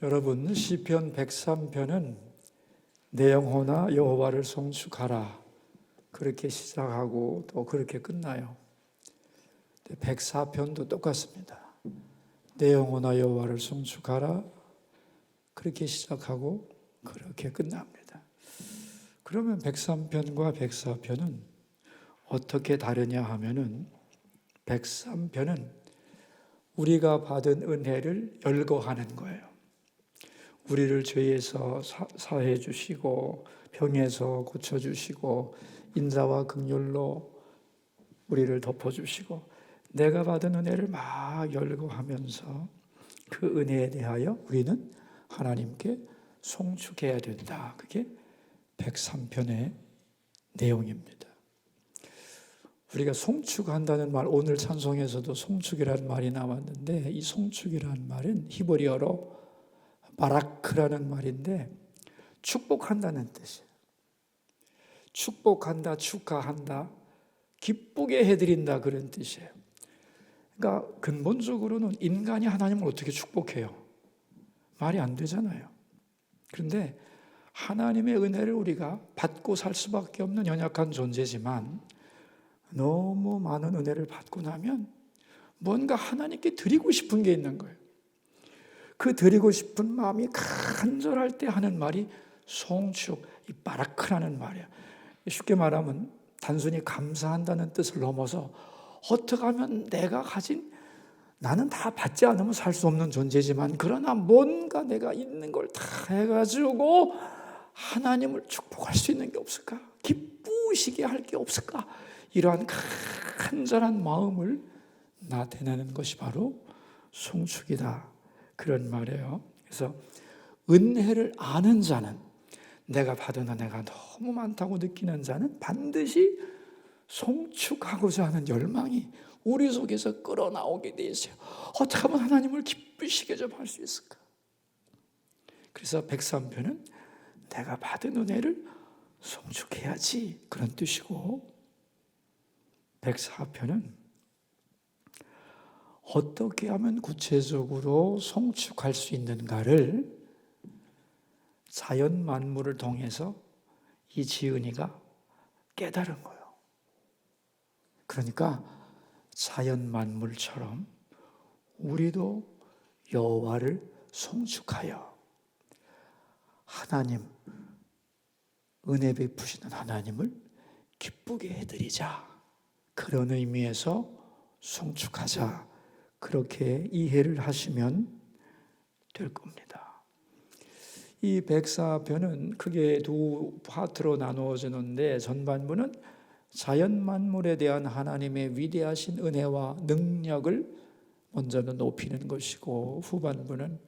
여러분, 시편 103편은 내 영혼아 여호와를 송축하라 그렇게 시작하고 또 그렇게 끝나요. 104편도 똑같습니다. 내 영혼아 여호와를 송축하라 그렇게 시작하고 그렇게 끝납니다. 그러면 103편과 104편은 어떻게 다르냐 하면은 103편은 우리가 받은 은혜를 열거하는 거예요. 우리를 죄에서 사해 주시고 병에서 고쳐 주시고 인자와 긍휼로 우리를 덮어 주시고 내가 받은 은혜를 막 열거하면서 그 은혜에 대하여 우리는 하나님께 송축해야 된다. 그게 103편의 내용입니다. 우리가 송축한다는 말, 오늘 찬송에서도 송축이라는 말이 나왔는데 이 송축이라는 말은 히브리어로 바라크라는 말인데 축복한다는 뜻이에요. 축복한다, 축하한다, 기쁘게 해드린다 그런 뜻이에요. 그러니까 근본적으로는 인간이 하나님을 어떻게 축복해요? 말이 안 되잖아요. 그런데 하나님의 은혜를 우리가 받고 살 수밖에 없는 연약한 존재지만 너무 많은 은혜를 받고 나면 뭔가 하나님께 드리고 싶은 게 있는 거예요. 그 드리고 싶은 마음이 간절할 때 하는 말이 송축, 이 바라크라는 말이에요. 쉽게 말하면 단순히 감사한다는 뜻을 넘어서 어떻게 하면 내가 가진, 나는 다 받지 않으면 살 수 없는 존재지만 그러나 뭔가 내가 있는 걸 다 해가지고 하나님을 축복할 수 있는 게 없을까? 기쁘시게 할 게 없을까? 이러한 간절한 마음을 나타내는 것이 바로 송축이다. 그런 말이에요. 그래서 은혜를 아는 자는, 내가 받은 은혜가 너무 많다고 느끼는 자는 반드시 송축하고자 하는 열망이 우리 속에서 끌어나오게 돼 있어요. 어떻게 하면 하나님을 기쁘시게 좀 할 수 있을까? 그래서 103편은 내가 받은 은혜를 송축해야지 그런 뜻이고, 104편은 어떻게 하면 구체적으로 송축할 수 있는가를 자연 만물을 통해서 이 지은이가 깨달은 거예요. 그러니까 자연 만물처럼 우리도 여호와를 송축하여 하나님, 은혜 베푸시는 하나님을 기쁘게 해드리자. 그런 의미에서 송축하자. 그렇게 이해를 하시면 될 겁니다. 이 104편은 크게 두 파트로 나누어지는데 전반부는 자연 만물에 대한 하나님의 위대하신 은혜와 능력을 먼저는 높이는 것이고, 후반부는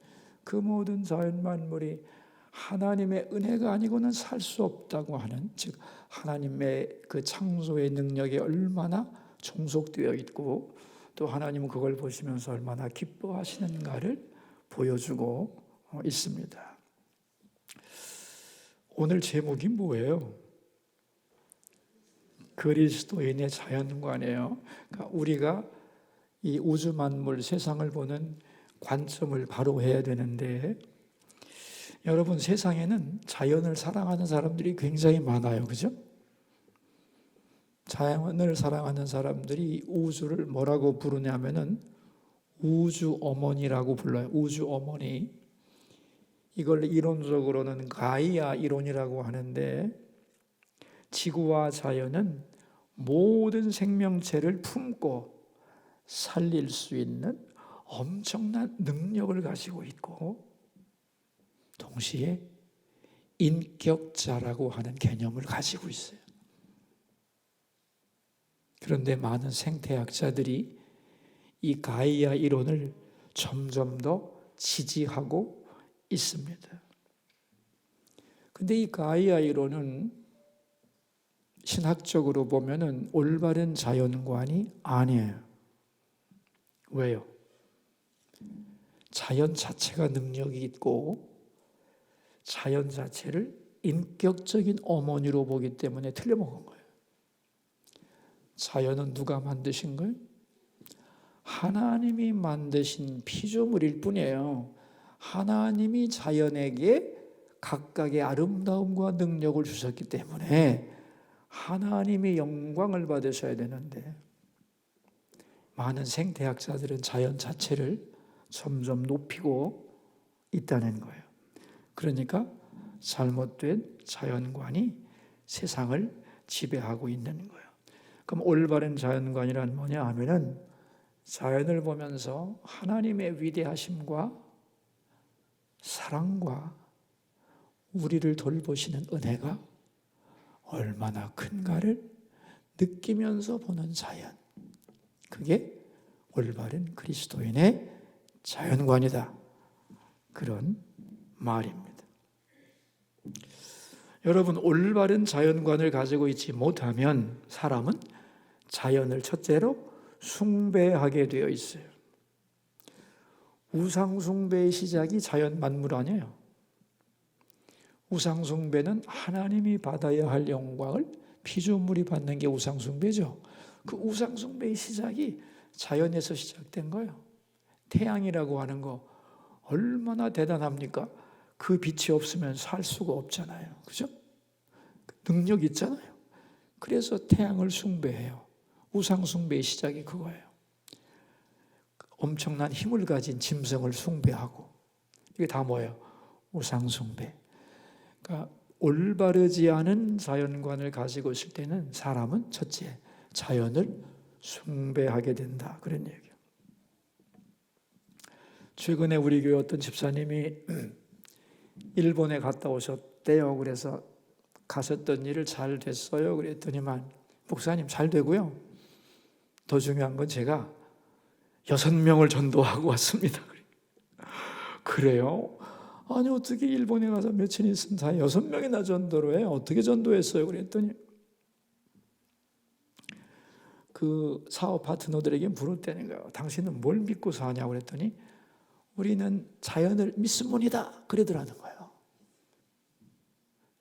그 모든 자연 만물이 하나님의 은혜가 아니고는 살 수 없다고 하는, 즉 하나님의 그 창조의 능력이 얼마나 종속되어 있고 또 하나님은 그걸 보시면서 얼마나 기뻐하시는가를 보여주고 있습니다. 오늘 제목이 뭐예요? 그리스도인의 자연관이에요. 그러니까 우리가 이 우주 만물 세상을 보는 관점을 바로 해야 되는데, 여러분 세상에는 자연을 사랑하는 사람들이 굉장히 많아요. 그죠? 자연을 사랑하는 사람들이 우주를 뭐라고 부르냐면은 우주 어머니라고 불러요. 우주 어머니. 이걸 이론적으로는 가이아 이론이라고 하는데, 지구와 자연은 모든 생명체를 품고 살릴 수 있는 엄청난 능력을 가지고 있고 동시에 인격자라고 하는 개념을 가지고 있어요. 그런데 많은 생태학자들이 이 가이아 이론을 점점 더 지지하고 있습니다. 근데 이 가이아 이론은 신학적으로 보면은 올바른 자연관이 아니에요. 왜요? 자연 자체가 능력이 있고 자연 자체를 인격적인 어머니로 보기 때문에 틀려먹은 거예요. 자연은 누가 만드신 거예요? 하나님이 만드신 피조물일 뿐이에요. 하나님이 자연에게 각각의 아름다움과 능력을 주셨기 때문에 하나님의 영광을 받으셔야 되는데, 많은 생태학자들은 자연 자체를 점점 높이고 있다는 거예요. 그러니까 잘못된 자연관이 세상을 지배하고 있는 거예요. 그럼 올바른 자연관이란 뭐냐 하면은, 자연을 보면서 하나님의 위대하심과 사랑과 우리를 돌보시는 은혜가 얼마나 큰가를 느끼면서 보는 자연, 그게 올바른 그리스도인의 자연관이다, 그런 말입니다. 여러분, 올바른 자연관을 가지고 있지 못하면 사람은 자연을 첫째로 숭배하게 되어 있어요. 우상숭배의 시작이 자연 만물 아니에요. 우상숭배는 하나님이 받아야 할 영광을 피조물이 받는 게 우상숭배죠. 그 우상숭배의 시작이 자연에서 시작된 거예요. 태양이라고 하는 거 얼마나 대단합니까? 그 빛이 없으면 살 수가 없잖아요. 그죠? 능력 있잖아요. 그래서 태양을 숭배해요. 우상숭배의 시작이 그거예요. 엄청난 힘을 가진 짐승을 숭배하고, 이게 다 뭐예요? 우상숭배. 그러니까 올바르지 않은 자연관을 가지고 있을 때는 사람은 첫째, 자연을 숭배하게 된다, 그런 얘기예요. 최근에 우리 교회 어떤 집사님이 일본에 갔다 오셨대요. 그래서 가셨던 일을 잘 됐어요. 그랬더니만, 목사님 잘 되고요, 더 중요한 건 제가 6명을 전도하고 왔습니다. 그래요? 아니 어떻게 일본에 가서 며칠 있으면 다 6명이나 전도를 해? 어떻게 전도했어요? 그랬더니 그 사업 파트너들에게 물었다는 거예요. 당신은 뭘 믿고 사냐고 그랬더니, 우리는 자연을 믿습니다, 그러더라는 거예요.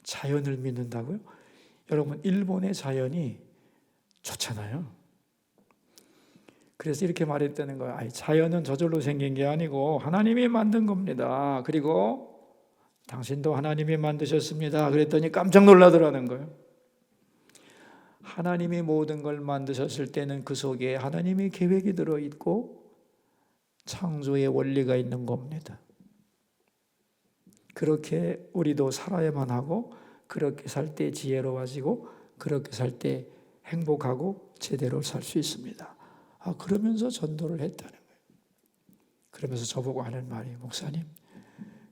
자연을 믿는다고요? 여러분, 일본의 자연이 좋잖아요. 그래서 이렇게 말했다는 거예요. 자연은 저절로 생긴 게 아니고 하나님이 만든 겁니다. 그리고 당신도 하나님이 만드셨습니다. 그랬더니 깜짝 놀라더라는 거예요. 하나님이 모든 걸 만드셨을 때는 그 속에 하나님의 계획이 들어있고 창조의 원리가 있는 겁니다. 그렇게 우리도 살아야만 하고, 그렇게 살 때 지혜로워지고, 그렇게 살 때 행복하고 제대로 살 수 있습니다. 그러면서 전도를 했다는 거예요. 그러면서 저보고 하는 말이, 목사님,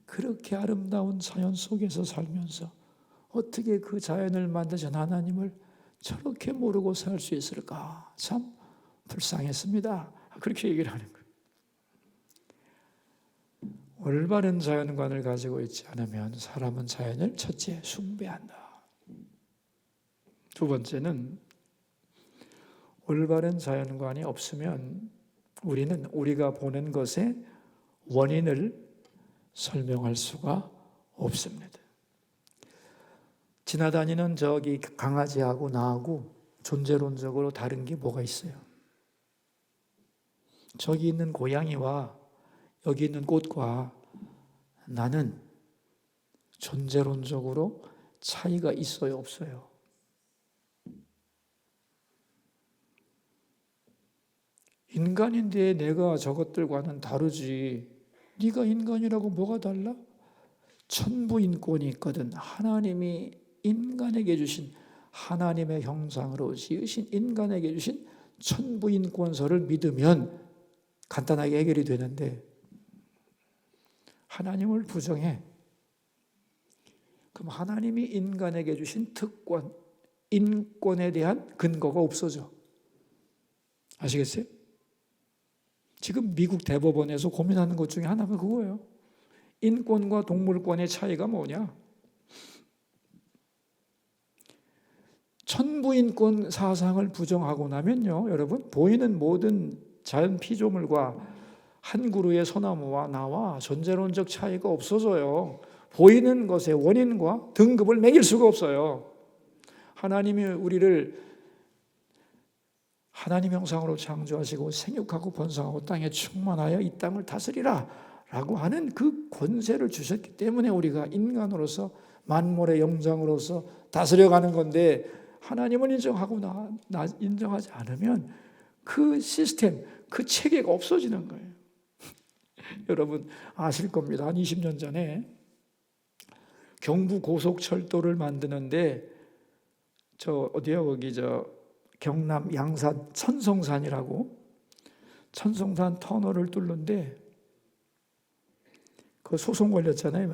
그렇게 아름다운 자연 속에서 살면서 어떻게 그 자연을 만드신 하나님을 저렇게 모르고 살 수 있을까? 참 불쌍했습니다. 그렇게 얘기를 하는 거예요. 올바른 자연관을 가지고 있지 않으면 사람은 자연을 첫째 숭배한다. 두 번째는, 올바른 자연관이 없으면 우리는 우리가 보는 것의 원인을 설명할 수가 없습니다. 지나다니는 저기 강아지하고 나하고 존재론적으로 다른 게 뭐가 있어요? 저기 있는 고양이와 여기 있는 꽃과 나는 존재론적으로 차이가 있어요, 없어요? 인간인데 내가 저것들과는 다르지. 네가 인간이라고 뭐가 달라? 천부인권이 있거든. 하나님이 인간에게 주신, 하나님의 형상으로 지으신 인간에게 주신 천부인권서를 믿으면 간단하게 해결이 되는데, 하나님을 부정해. 그럼 하나님이 인간에게 주신 특권, 인권에 대한 근거가 없어져. 아시겠어요? 지금 미국 대법원에서 고민하는 것 중에 하나가 그거예요. 인권과 동물권의 차이가 뭐냐? 천부인권 사상을 부정하고 나면요, 여러분, 보이는 모든 자연 피조물과 한 그루의 소나무와 나와 존재론적 차이가 없어져요. 보이는 것의 원인과 등급을 매길 수가 없어요. 하나님이 우리를 하나님 형상으로 창조하시고 생육하고 번성하고 땅에 충만하여 이 땅을 다스리라 라고 하는 그 권세를 주셨기 때문에 우리가 인간으로서 만물의 영장으로서 다스려가는 건데, 하나님을 인정하고 나 인정하지 않으면 그 시스템, 그 체계가 없어지는 거예요. 여러분 아실 겁니다. 한 20년 전에 경부 고속철도를 만드는데 거기 경남 양산 천성산이라고, 천성산 터널을 뚫는데 그 소송 걸렸잖아요.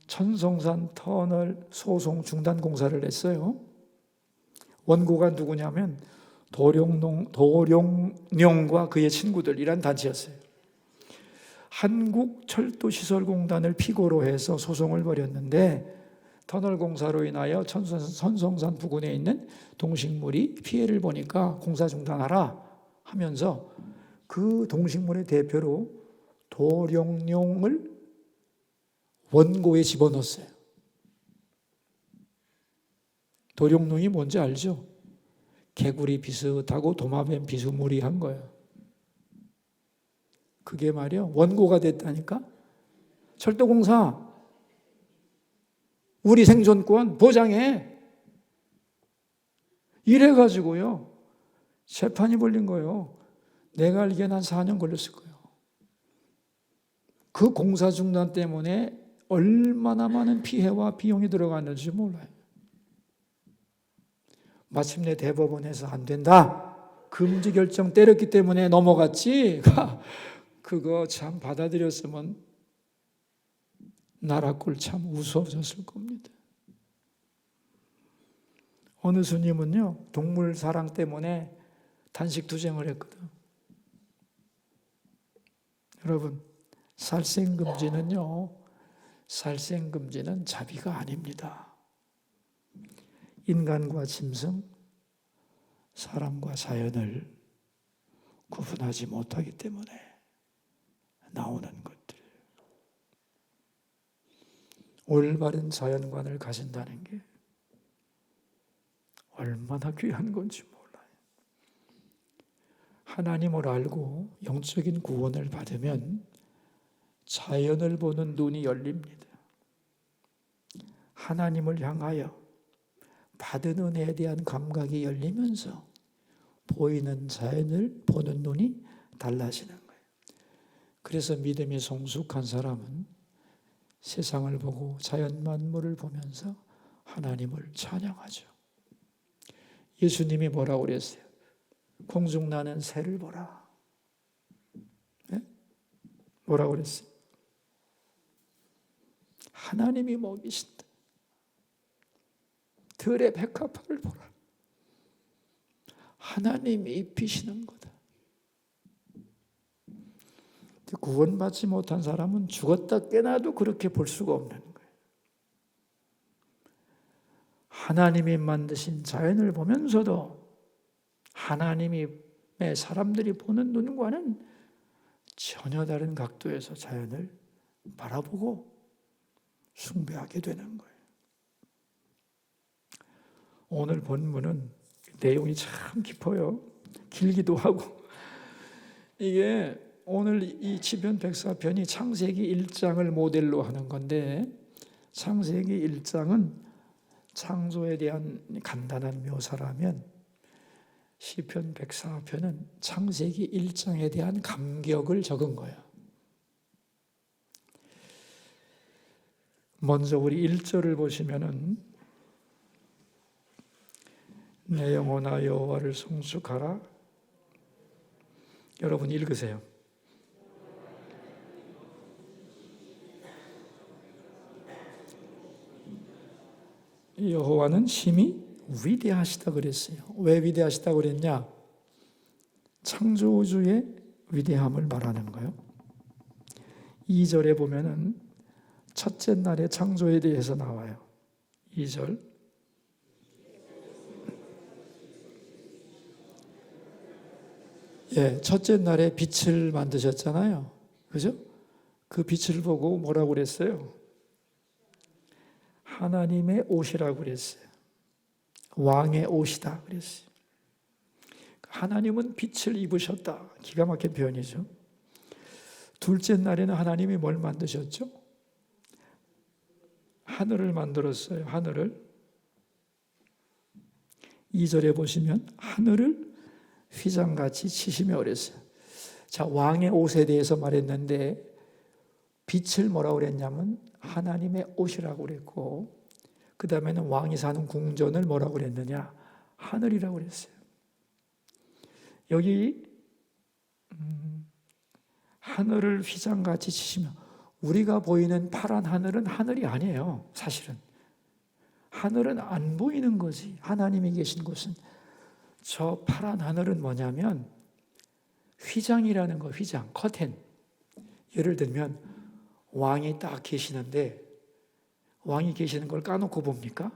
천성산 터널 소송 중단 공사를 했어요. 원고가 누구냐면 도룡령과 그의 친구들이란 단체였어요. 한국철도시설공단을 피고로 해서 소송을 벌였는데, 터널 공사로 인하여 천성산 부근에 있는 동식물이 피해를 보니까 공사 중단하라 하면서 그 동식물의 대표로 도룡령을 원고에 집어넣었어요. 도룡령이 뭔지 알죠? 개구리 비슷하고 도마뱀 비스무리한 거예요. 그게 말이요, 원고가 됐다니까. 철도공사 우리 생존권 보장해, 이래가지고요 재판이 벌린 거예요. 내가 알기엔 한 4년 걸렸을 거예요. 그 공사 중단 때문에 얼마나 많은 피해와 비용이 들어갔는지 몰라요. 마침내 대법원에서 안 된다, 금지 결정 때렸기 때문에 넘어갔지, 그거 참 받아들였으면 나라 꼴 참 우스워졌을 겁니다. 어느 스님은요 동물 사랑 때문에 단식 투쟁을 했거든. 여러분, 살생금지는 자비가 아닙니다. 인간과 짐승, 사람과 자연을 구분하지 못하기 때문에 나오는 것들. 올바른 자연관을 가진다는 게 얼마나 귀한 건지 몰라요. 하나님을 알고 영적인 구원을 받으면 자연을 보는 눈이 열립니다. 하나님을 향하여 받은 은혜에 대한 감각이 열리면서 보이는 자연을 보는 눈이 달라지는 거예요. 그래서 믿음이 성숙한 사람은 세상을 보고 자연 만물을 보면서 하나님을 찬양하죠. 예수님이 뭐라고 그랬어요? 공중 나는 새를 보라. 네? 뭐라고 그랬어요? 하나님이 먹이신다. 들의 백합화를 보라. 하나님이 입히시는 거다. 구원받지 못한 사람은 죽었다 깨나도 그렇게 볼 수가 없는 거예요. 하나님이 만드신 자연을 보면서도 하나님의 사람들이 보는 눈과는 전혀 다른 각도에서 자연을 바라보고 숭배하게 되는 거예요. 오늘 본문은 내용이 참 깊어요. 길기도 하고. 이게 오늘 이 시편 104편이 창세기 1장을 모델로 하는 건데, 창세기 1장은 창조에 대한 간단한 묘사라면 시편 104편은 창세기 1장에 대한 감격을 적은 거예요. 먼저 우리 1절을 보시면은 내 영혼아 여호와를 송축하라. 여러분 읽으세요. 여호와는 심히 위대하시다 그랬어요. 왜 위대하시다 그랬냐? 창조주의 위대함을 말하는 거예요. 2절에 보면은 첫째 날의 창조에 대해서 나와요. 2절. 예, 첫째 날에 빛을 만드셨잖아요. 그죠? 그 빛을 보고 뭐라고 그랬어요? 하나님의 옷이라고 그랬어요. 왕의 옷이다 그랬어요. 하나님은 빛을 입으셨다. 기가 막힌 표현이죠. 둘째 날에는 하나님이 뭘 만드셨죠? 하늘을 만들었어요. 하늘을. 2절에 보시면 하늘을 휘장같이 치시며 그랬어요. 자, 왕의 옷에 대해서 말했는데 빛을 뭐라고 그랬냐면 하나님의 옷이라고 그랬고, 그 다음에는 왕이 사는 궁전을 뭐라고 그랬느냐? 하늘이라고 그랬어요. 여기 하늘을 휘장같이 치시며, 우리가 보이는 파란 하늘은 하늘이 아니에요. 사실은 하늘은 안 보이는 거지. 하나님이 계신 곳은. 저 파란 하늘은 뭐냐면 휘장이라는 거. 휘장, 커튼. 예를 들면 왕이 딱 계시는데 왕이 계시는 걸 까놓고 봅니까?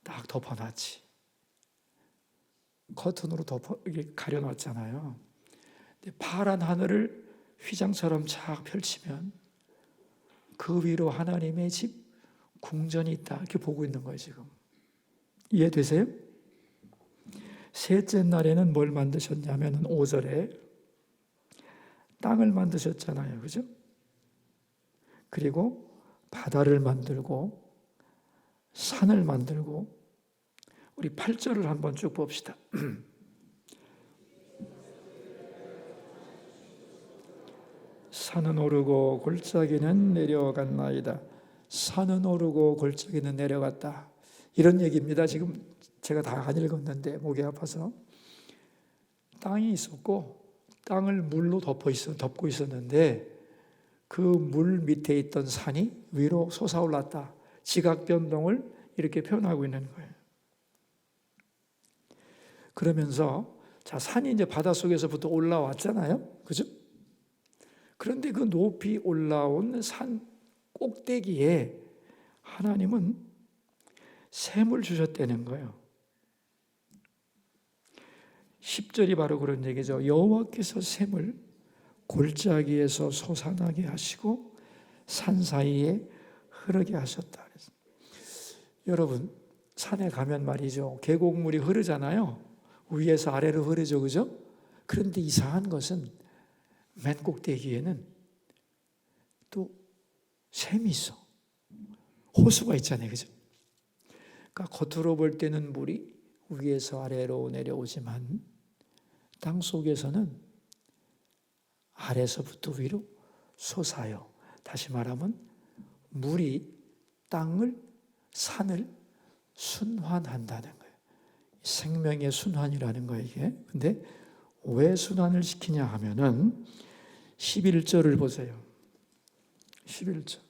딱 덮어놨지. 커튼으로 이렇게 가려놨잖아요. 근데 파란 하늘을 휘장처럼 쫙 펼치면 그 위로 하나님의 집, 궁전이 있다. 이렇게 보고 있는 거예요, 지금. 이해되세요? 셋째 날에는 뭘 만드셨냐면 5절에 땅을 만드셨잖아요. 그죠? 그리고 바다를 만들고 산을 만들고, 우리 8절을 한번 쭉 봅시다. 산은 오르고 골짜기는 내려갔나이다. 산은 오르고 골짜기는 내려갔다. 이런 얘기입니다. 지금 제가 다 안 읽었는데 목이 아파서. 땅이 있었고 땅을 물로 덮고 있었는데 그 물 밑에 있던 산이 위로 솟아올랐다. 지각 변동을 이렇게 표현하고 있는 거예요. 그러면서 자, 산이 이제 바닷속에서부터 올라왔잖아요. 그죠? 그런데 그 높이 올라온 산 꼭대기에 하나님은 샘을 주셨다는 거예요. 10절이 바로 그런 얘기죠. 여호와께서 샘을 골짜기에서 솟아나게 하시고 산 사이에 흐르게 하셨다. 여러분, 산에 가면 말이죠, 계곡물이 흐르잖아요. 위에서 아래로 흐르죠. 그죠? 그런데 이상한 것은 맨 꼭대기에는 또 샘이 있어. 호수가 있잖아요. 그죠? 그러니까 겉으로 볼 때는 물이 위에서 아래로 내려오지만 땅 속에서는 아래서부터 위로 솟아요. 다시 말하면 물이 땅을, 산을 순환한다는 거예요. 생명의 순환이라는 거예요, 이게. 근데 왜 순환을 시키냐 하면은 11절을 보세요. 11절.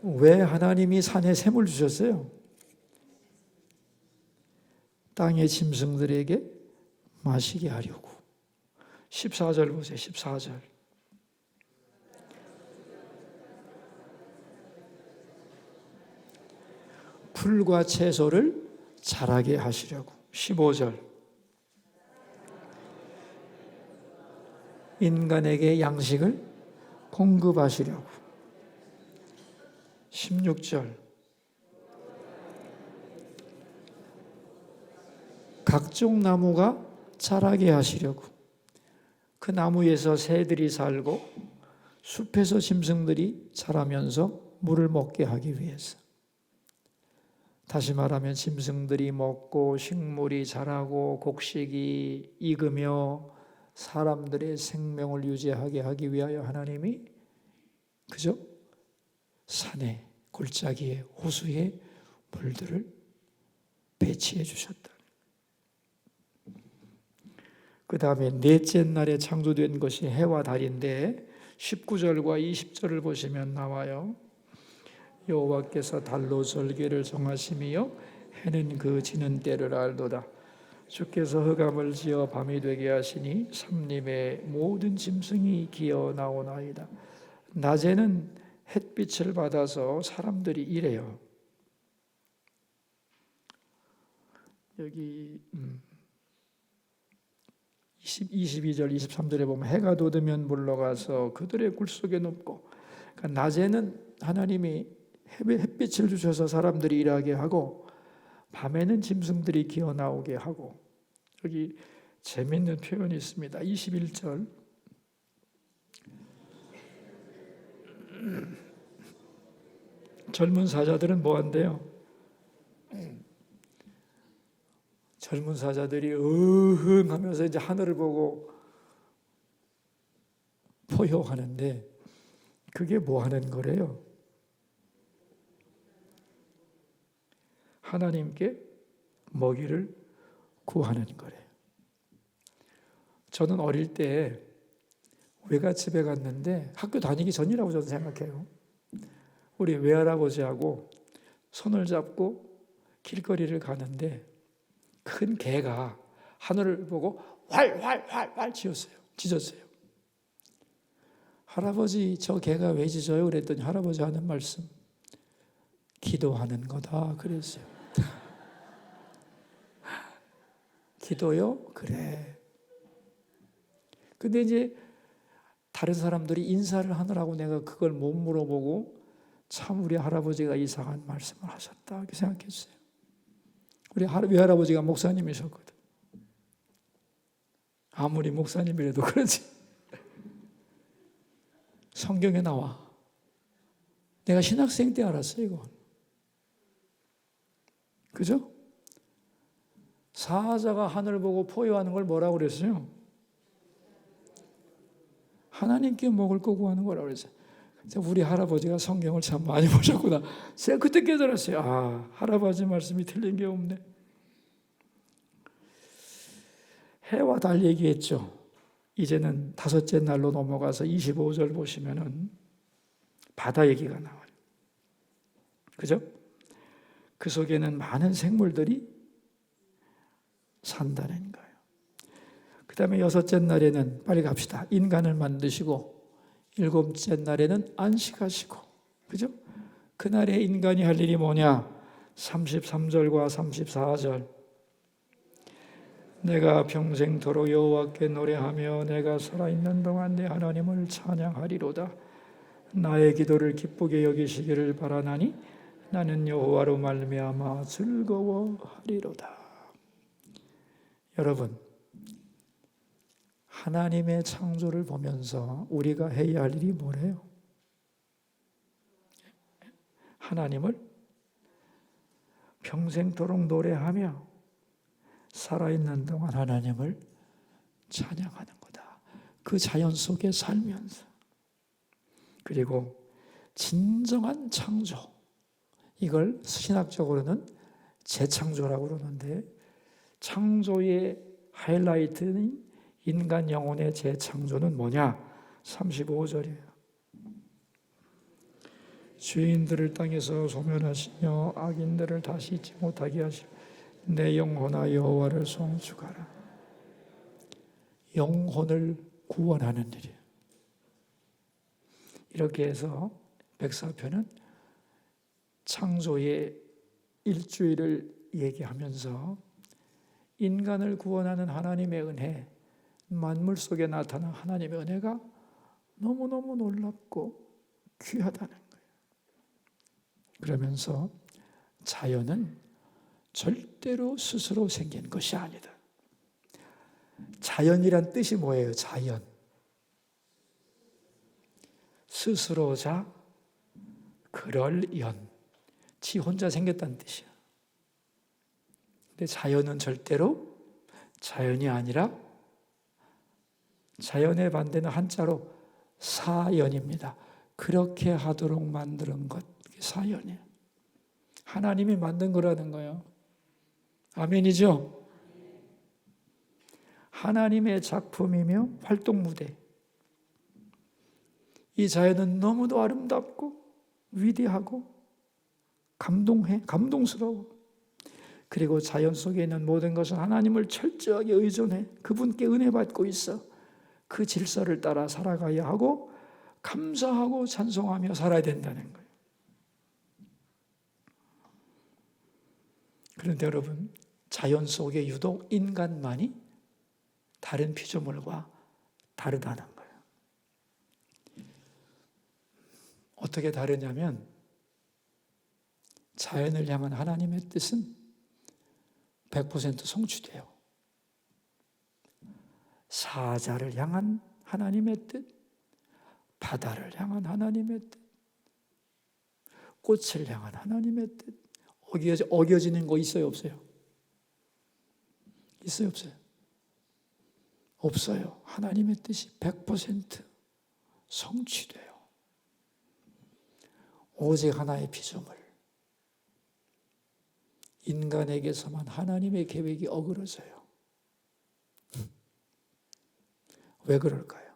왜 하나님이 산에 샘을 주셨어요? 땅의 짐승들에게 마시게 하려고. 14절 보세요. 14절. 풀과 채소를 자라게 하시려고. 15절. 인간에게 양식을 공급하시려고. 16절. 각종 나무가 자라게 하시려고. 그 나무에서 새들이 살고 숲에서 짐승들이 자라면서 물을 먹게 하기 위해서. 다시 말하면 짐승들이 먹고 식물이 자라고 곡식이 익으며 사람들의 생명을 유지하게 하기 위하여 하나님이, 그죠? 산에, 골짜기에, 호수에 물들을 배치해 주셨다. 그 다음에 넷째 날에 창조된 것이 해와 달인데 19절과 20절을 보시면 나와요. 여호와께서 달로 절기를 정하시며 해는 그 지는 때를 알도다. 주께서 흑암을 지어 밤이 되게 하시니 삼림의 모든 짐승이 기어 나오나이다. 낮에는 햇빛을 받아서 사람들이 일해요. 여기 22절 23절에 보면 해가 돋으면 물러가서 그들의 굴 속에 눕고, 그러니까 낮에는 하나님이 햇빛을 주셔서 사람들이 일하게 하고 밤에는 짐승들이 기어 나오게 하고, 여기 재미있는 표현이 있습니다. 21절. 젊은 사자들은 뭐 한대요? 젊은 사자들이 으흥 하면서 이제 하늘을 보고 포효하는데 그게 뭐 하는 거래요? 하나님께 먹이를 구하는 거래요. 저는 어릴 때 외갓집에 갔는데 학교 다니기 전이라고 저는 생각해요. 우리 외할아버지하고 손을 잡고 길거리를 가는데 큰 개가 하늘을 보고 활활활활 짖었어요. 할아버지 저 개가 왜 짖어요? 그랬더니 할아버지 하는 말씀, 기도하는 거다 그랬어요. 기도요? 그래. 근데 이제 다른 사람들이 인사를 하느라고 내가 그걸 못 물어보고 참 우리 할아버지가 이상한 말씀을 하셨다 이렇게 생각했어요. 우리 외할아버지가 목사님이셨거든. 아무리 목사님이라도 그렇지. 성경에 나와. 내가 신학생 때 알았어요, 이건. 그죠? 사자가 하늘 보고 포효하는 걸 뭐라고 그랬어요? 하나님께 먹을 거 구하는 거라고 그랬어요. 우리 할아버지가 성경을 참 많이 보셨구나. 제가 그때 깨달았어요. 아, 할아버지 말씀이 틀린 게 없네. 해와 달 얘기했죠. 이제는 다섯째 날로 넘어가서 25절 보시면은 바다 얘기가 나와요. 그죠? 그 속에는 많은 생물들이 산다는 거예요. 그 다음에 여섯째 날에는 빨리 갑시다. 인간을 만드시고 일곱째 날에는 안식하시고, 그죠? 그날에 인간이 할 일이 뭐냐? 33절과 34절. 내가 평생토록 여호와께 노래하며 내가 살아있는 동안 내 하나님을 찬양하리로다. 나의 기도를 기쁘게 여기시기를 바라나니 나는 여호와로 말미암아 즐거워하리로다. 여러분, 하나님의 창조를 보면서 우리가 해야 할 일이 뭐래요? 하나님을 평생토록 노래하며 살아있는 동안 하나님을 찬양하는 거다. 그 자연 속에 살면서. 그리고 진정한 창조. 이걸 신학적으로는 재창조라고 그러는데 창조의 하이라이트는 인간 영혼의 재창조는 뭐냐? 35절이에요. 죄인들을 땅에서 소멸하시며 악인들을 다시 잊지 못하게 하시며 내 영혼아 여호와를 송축하라. 영혼을 구원하는 일이에요. 이렇게 해서 백사편은 창조의 일주일을 얘기하면서 인간을 구원하는 하나님의 은혜, 만물 속에 나타난 하나님의 은혜가 너무너무 놀랍고 귀하다는 거예요. 그러면서 자연은 절대로 스스로 생긴 것이 아니다. 자연이란 뜻이 뭐예요? 자연. 스스로자 그럴연. 지 혼자 생겼다는 뜻이야. 근데 자연은 절대로 자연이 아니라 자연의 반대는 한자로 사연입니다. 그렇게 하도록 만드는 것, 그게 사연이에요. 하나님이 만든 거라는 거예요. 아멘이죠? 하나님의 작품이며 활동 무대. 이 자연은 너무도 아름답고 위대하고 감동스러워. 그리고 자연 속에 있는 모든 것은 하나님을 철저하게 의존해 그분께 은혜 받고 있어. 그 질서를 따라 살아가야 하고 감사하고 찬송하며 살아야 된다는 거예요. 그런데 여러분, 자연 속에 유독 인간만이 다른 피조물과 다르다는 거예요. 어떻게 다르냐면 자연을 향한 하나님의 뜻은 100% 성취돼요. 사자를 향한 하나님의 뜻, 바다를 향한 하나님의 뜻, 꽃을 향한 하나님의 뜻, 어겨지는 거 있어요, 없어요? 있어요, 없어요? 없어요. 하나님의 뜻이 100% 성취돼요. 오직 하나의 피조물, 인간에게서만 하나님의 계획이 어그러져요. 왜 그럴까요?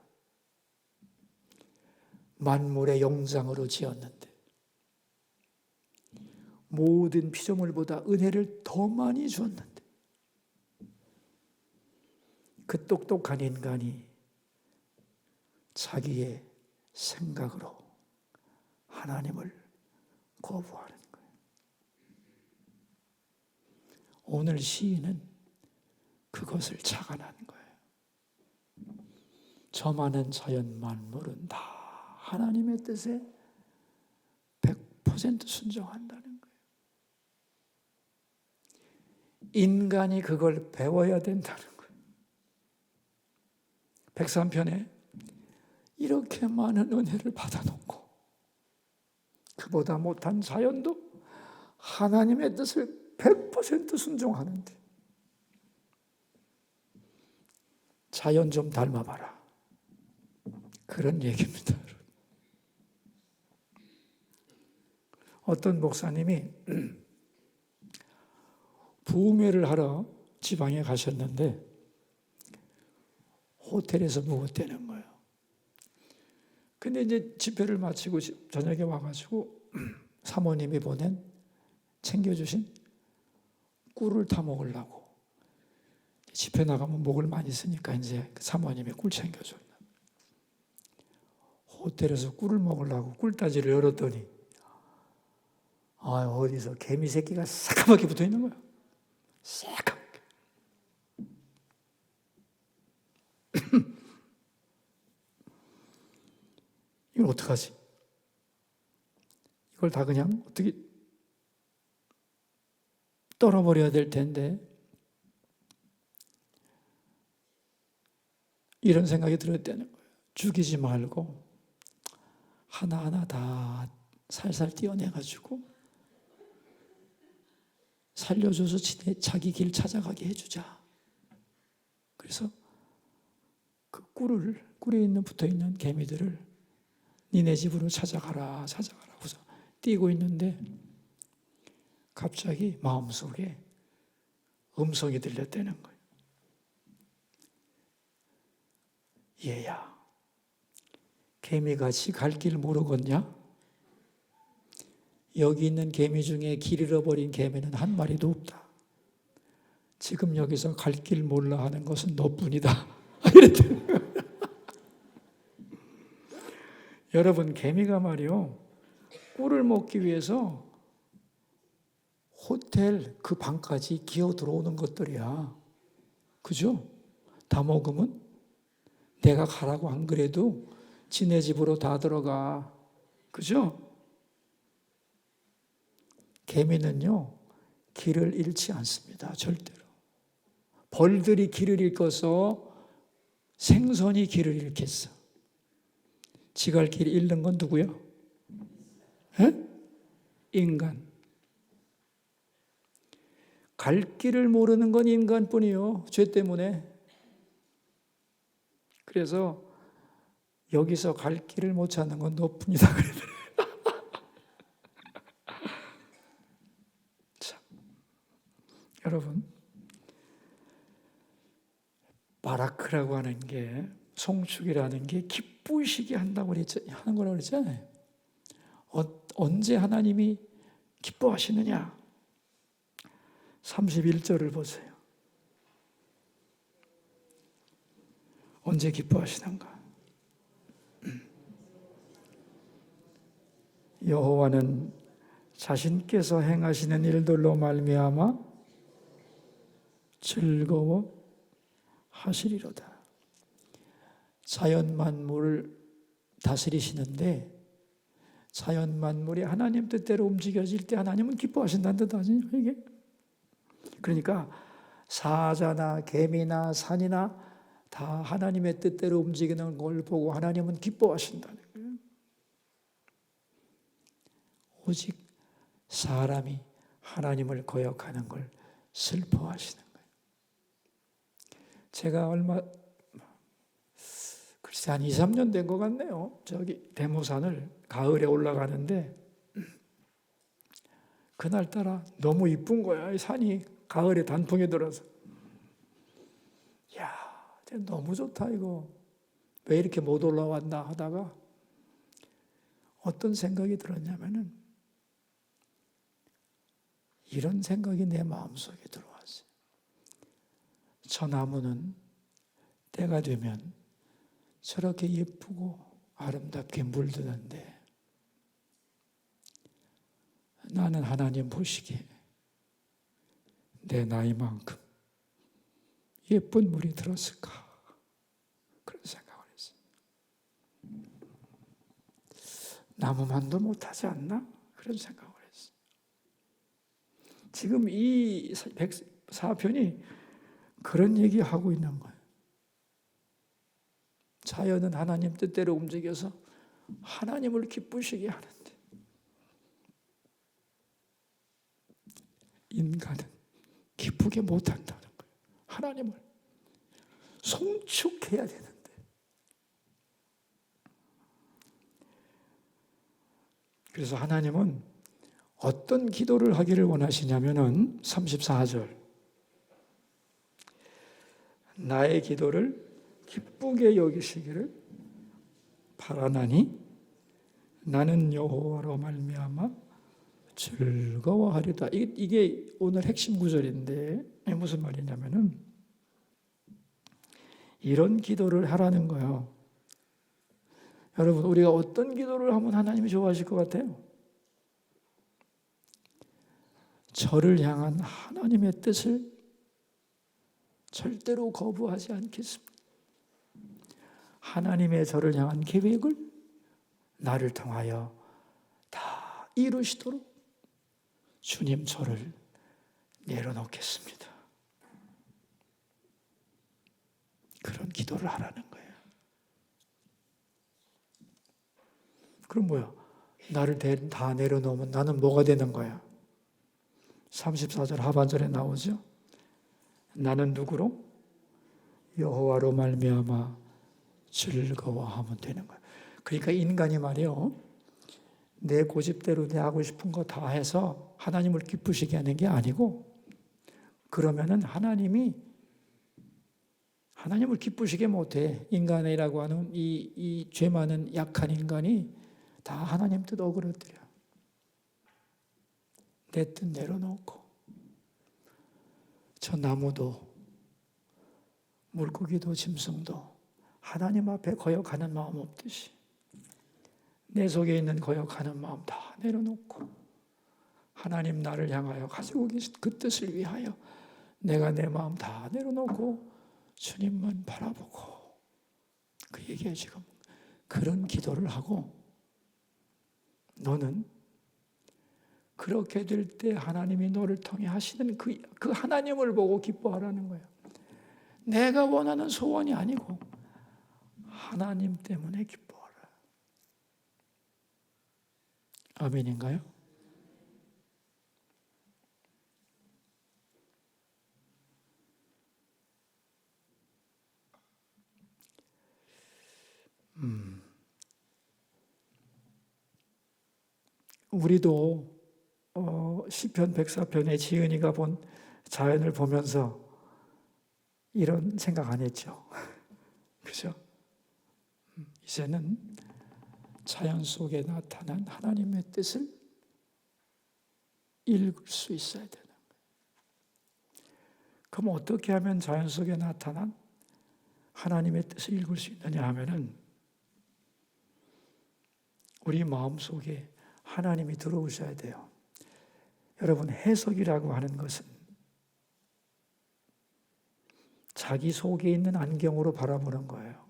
만물의 영장으로 지었는데 모든 피조물보다 은혜를 더 많이 주었는데 그 똑똑한 인간이 자기의 생각으로 하나님을 거부하는 거예요. 오늘 시인은 그것을 착안한 거예요. 저 많은 자연 만물은 다 하나님의 뜻에 100% 순종한다는 거예요. 인간이 그걸 배워야 된다는 거예요. 103편에 이렇게 많은 은혜를 받아놓고 그보다 못한 자연도 하나님의 뜻을 100% 순종하는데 자연 좀 닮아봐라. 그런 얘기입니다. 어떤 목사님이 부흥회를 하러 지방에 가셨는데 호텔에서 묵었다는 거예요. 근데 이제 집회를 마치고 저녁에 와가지고 사모님이 챙겨주신 꿀을 타 먹으려고 집회 나가면 목을 많이 쓰니까 이제 사모님이 꿀 챙겨줬나. 호텔에서 꿀을 먹으려고 꿀따지를 열었더니 어디서 개미 새끼가 새까맣게 붙어 있는 거야. 새까맣게. 이걸 어떡하지? 이걸 다 그냥 어떻게 떨어버려야 될 텐데 이런 생각이 들었다는 거예요. 죽이지 말고 하나하나 다 살살 떼어내가지고 살려줘서 자기 길 찾아가게 해주자. 그래서 그 꿀에 붙어있는 개미들을 니네 집으로 찾아가라 하고서 뛰고 있는데 갑자기 마음속에 음성이 들렸다는 거예요. 얘야, 개미같이 갈 길 모르겠냐? 여기 있는 개미 중에 길 잃어버린 개미는 한 마리도 없다. 지금 여기서 갈 길 몰라 하는 것은 너뿐이다. 이랬대요. 여러분, 개미가 말이요, 꿀을 먹기 위해서 호텔 그 방까지 기어 들어오는 것들이야. 그죠? 다 먹으면 내가 가라고 안 그래도 지네 집으로 다 들어가. 그죠? 개미는요, 길을 잃지 않습니다. 절대로. 벌들이 길을 잃고서 생선이 길을 잃겠어. 지갈 길 잃는 건 누구야? 인간. 갈 길을 모르는 건 인간뿐이요. 죄 때문에. 그래서 여기서 갈 길을 못 찾는 건 너뿐이다. 참, 여러분, 바라크라고 하는 게, 송축이라는 게 기쁘시게 하는 거라고 그랬잖아요. 언제 하나님이 기뻐하시느냐? 31절을 보세요. 언제 기뻐하시는가? 여호와는 자신께서 행하시는 일들로 말미암아 즐거워하시리로다. 자연 만물을 다스리시는데 자연 만물이 하나님 뜻대로 움직여질 때 하나님은 기뻐하신다는 뜻 아니에요, 이게? 그러니까 사자나 개미나 산이나 다 하나님의 뜻대로 움직이는 걸 보고 하나님은 기뻐하신다는 거예요. 오직 사람이 하나님을 거역하는 걸 슬퍼하시는 거예요. 제가 글쎄 한 2, 3년 된 것 같네요. 저기 대모산을 가을에 올라가는데 그날따라 너무 이쁜 거야. 이 산이 가을에 단풍이 들어서. 야, 너무 좋다 이거. 왜 이렇게 못 올라왔나 하다가 어떤 생각이 들었냐면은 이런 생각이 내 마음속에 들어왔어요. 저 나무는 때가 되면 저렇게 예쁘고 아름답게 물드는데 나는 하나님 보시기에 내 나이만큼 예쁜 물이 들었을까? 그런 생각을 했어요. 나무만도 못하지 않나? 그런 생각을 했어요. 지금 이 104편이 그런 얘기하고 있는 거예요. 자연은 하나님 뜻대로 움직여서 하나님을 기쁘시게 하는데 인간은 기쁘게 못한다는 거예요. 하나님을 송축해야 되는데 그래서 하나님은 어떤 기도를 하기를 원하시냐면은 34절 나의 기도를 기쁘게 여기시기를 바라나니 나는 여호와로 말미암아 즐거워하리다. 이게 오늘 핵심 구절인데 무슨 말이냐면은 이런 기도를 하라는 거예요. 여러분 우리가 어떤 기도를 하면 하나님이 좋아하실 것 같아요? 저를 향한 하나님의 뜻을 절대로 거부하지 않겠습니다. 하나님의 저를 향한 계획을 나를 통하여 다 이루시도록 주님 저를 내려놓겠습니다. 그런 기도를 하라는 거예요. 그럼 뭐야? 나를 다 내려놓으면 나는 뭐가 되는 거야? 34절 하반절에 나오죠. 나는 누구로? 여호와로 말미암아 즐거워하면 되는 거예요. 그러니까 인간이 말이요. 내 고집대로 내 하고 싶은 거 다 해서 하나님을 기쁘시게 하는 게 아니고 그러면은 하나님을 기쁘시게 못해. 인간이라고 하는 이 죄 많은 약한 인간이 다 하나님 뜻 어그러뜨려. 내 뜻 내려놓고 저 나무도 물고기도 짐승도 하나님 앞에 거역하는 마음 없듯이 내 속에 있는 거역하는 마음 다 내려놓고 하나님 나를 향하여 가지고 계신 그 뜻을 위하여 내가 내 마음 다 내려놓고 주님만 바라보고 그 얘기에 지금 그런 기도를 하고 너는 그렇게 될 때 하나님이 너를 통해 하시는 그 하나님을 보고 기뻐하라는 거예요. 내가 원하는 소원이 아니고 하나님 때문에 기뻐하라. 아멘인가요? 우리도 시편 104편에 지은이가 본 자연을 보면서 이런 생각 안 했죠. 그죠? 이제는 자연 속에 나타난 하나님의 뜻을 읽을 수 있어야 되는 거예요. 그럼 어떻게 하면 자연 속에 나타난 하나님의 뜻을 읽을 수 있느냐 하면은 우리 마음속에 하나님이 들어오셔야 돼요. 여러분 해석이라고 하는 것은 자기 속에 있는 안경으로 바라보는 거예요.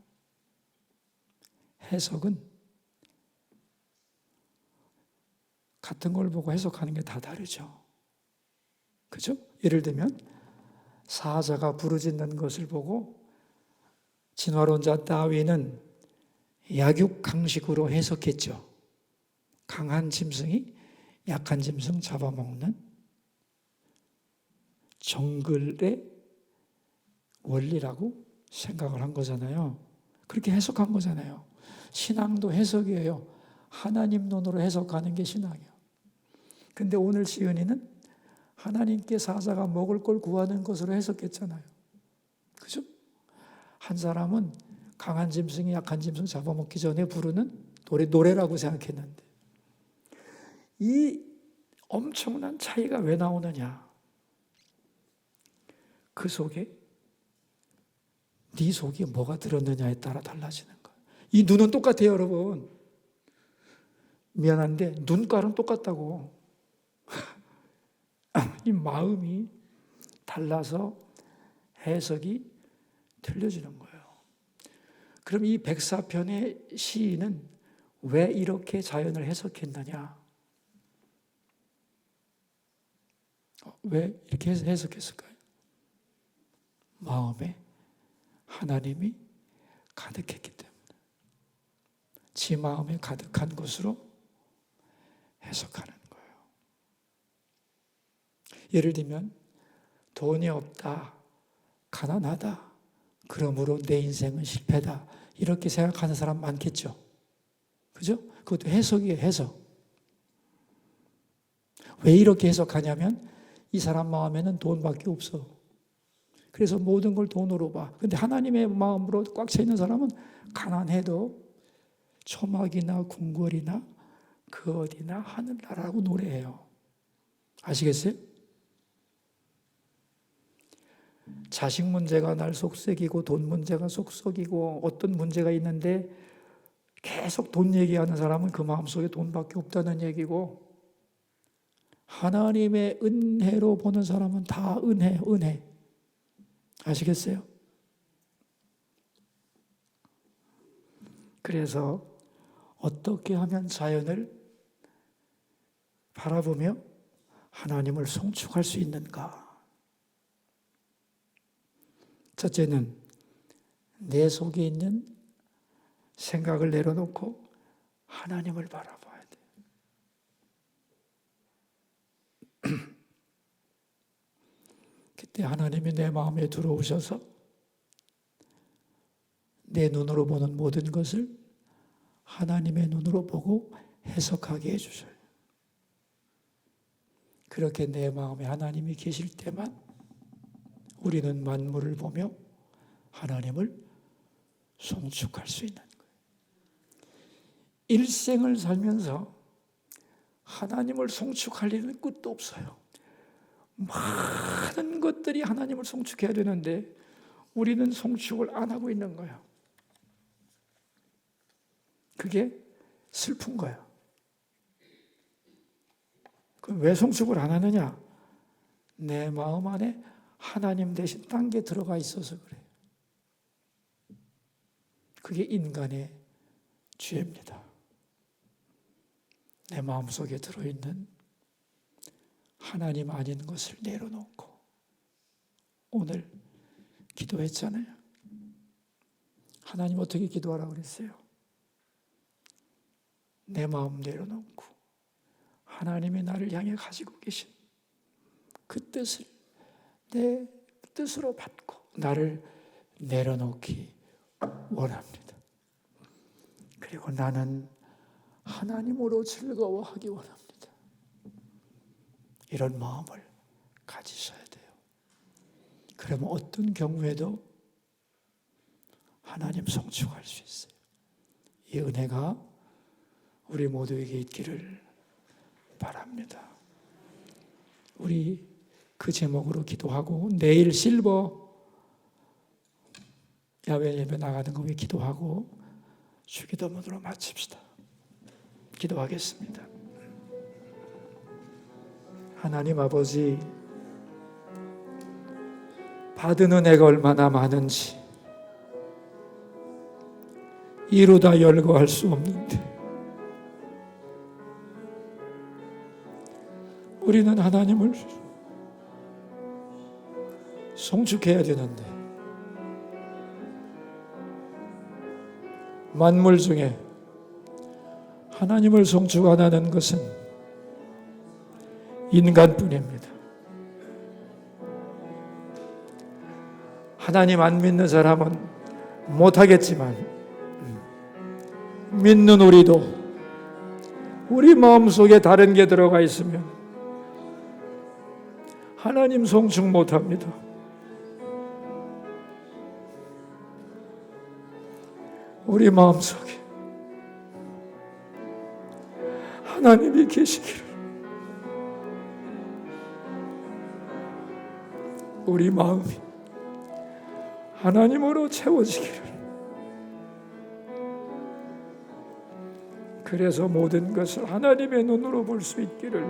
해석은 같은 걸 보고 해석하는 게 다 다르죠. 그죠? 예를 들면 사자가 부르짖는 것을 보고 진화론자 다윈은 약육강식으로 해석했죠. 강한 짐승이 약한 짐승 잡아먹는 정글의 원리라고 생각을 한 거잖아요. 그렇게 해석한 거잖아요. 신앙도 해석이에요. 하나님 눈으로 해석하는 게 신앙이에요. 근데 오늘 시은이는 하나님께 사자가 먹을 걸 구하는 것으로 해석했잖아요. 그죠? 한 사람은 강한 짐승이 약한 짐승 잡아먹기 전에 부르는 노래라고 생각했는데, 이 엄청난 차이가 왜 나오느냐? 그 속에 네 속에 뭐가 들었느냐에 따라 달라지는 거예요. 이 눈은 똑같아요, 여러분. 미안한데 눈깔은 똑같다고. 이 마음이 달라서 해석이 틀려지는 거예요. 그럼 이 백사편의 시인은 왜 이렇게 자연을 해석했느냐? 왜 이렇게 해석했을까요? 마음에 하나님이 가득했기 때문에, 지 마음에 가득한 것으로 해석하는 거예요. 예를 들면 돈이 없다, 가난하다, 그러므로 내 인생은 실패다, 이렇게 생각하는 사람 많겠죠. 그죠? 그것도 해석이에요, 해석. 왜 이렇게 해석하냐면 이 사람 마음에는 돈밖에 없어. 그래서 모든 걸 돈으로 봐. 근데 하나님의 마음으로 꽉 차 있는 사람은 가난해도 초막이나 궁궐이나 그 어디나 하늘나라라고 노래해요. 아시겠어요? 자식 문제가 날 속썩이고 돈 문제가 속썩이고 어떤 문제가 있는데 계속 돈 얘기하는 사람은 그 마음속에 돈밖에 없다는 얘기고, 하나님의 은혜로 보는 사람은 다 은혜. 아시겠어요? 그래서 어떻게 하면 자연을 바라보며 하나님을 송축할 수 있는가? 첫째는 내 속에 있는 생각을 내려놓고 하나님을 바라봐야 돼. 그때 하나님이 내 마음에 들어오셔서 내 눈으로 보는 모든 것을 하나님의 눈으로 보고 해석하게 해주셔요. 그렇게 내 마음에 하나님이 계실 때만 우리는 만물을 보며 하나님을 송축할 수 있는 거예요. 일생을 살면서 하나님을 송축할 일은 끝도 없어요. 많은 것들이 하나님을 송축해야 되는데 우리는 송축을 안 하고 있는 거예요. 그게 슬픈 거예요. 그럼 왜 송축을 안 하느냐? 내 마음 안에 하나님 대신 딴 게 들어가 있어서 그래요. 그게 인간의 죄입니다. 내 마음속에 들어있는 하나님 아닌 것을 내려놓고, 오늘 기도했잖아요. 하나님 어떻게 기도하라고 그랬어요? 내 마음 내려놓고 하나님이 나를 향해 가지고 계신 그 뜻을 내 뜻으로 받고 나를 내려놓기 원합니다. 그리고 나는 하나님으로 즐거워하기 원합니다. 이런 마음을 가지셔야 돼요. 그러면 어떤 경우에도 하나님 송축할 수 있어요. 이 은혜가 우리 모두에게 있기를 바랍니다. 우리 그 제목으로 기도하고 내일 실버 야외 예배 나가는 거 위해 기도하고 주기도문으로 마칩시다. 기도하겠습니다. 하나님 아버지, 받은 은혜가 얼마나 많은지 이루다 열거할 수 없는데 우리는 하나님을 송축해야 되는데 만물 중에 하나님을 송축 안 하는 것은 인간뿐입니다. 하나님 안 믿는 사람은 못하겠지만 믿는 우리도 우리 마음속에 다른 게 들어가 있으면 하나님 송축 못합니다. 우리 마음속에 하나님이 계시기를, 우리 마음이 하나님으로 채워지기를, 그래서 모든 것을 하나님의 눈으로 볼 수 있기를,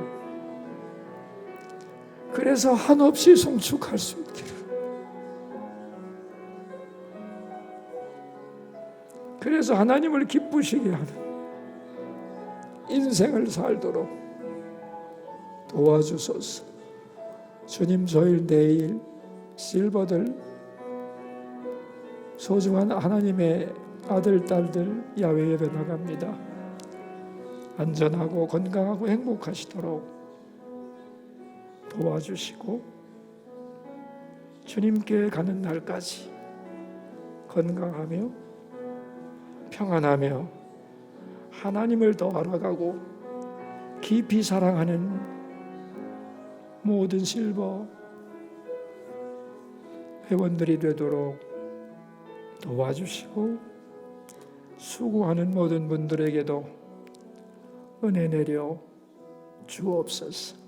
그래서 한없이 송축할 수 있기를, 그래서 하나님을 기쁘시게 하는 인생을 살도록 도와주소서. 주님, 저희 내일 실버들 소중한 하나님의 아들, 딸들 야외 예배 나갑니다. 안전하고 건강하고 행복하시도록 도와주시고 주님께 가는 날까지 건강하며 평안하며 하나님을 더 알아가고 깊이 사랑하는 모든 실버 회원들이 되도록 도와주시고, 수고하는 모든 분들에게도 은혜 내려 주옵소서.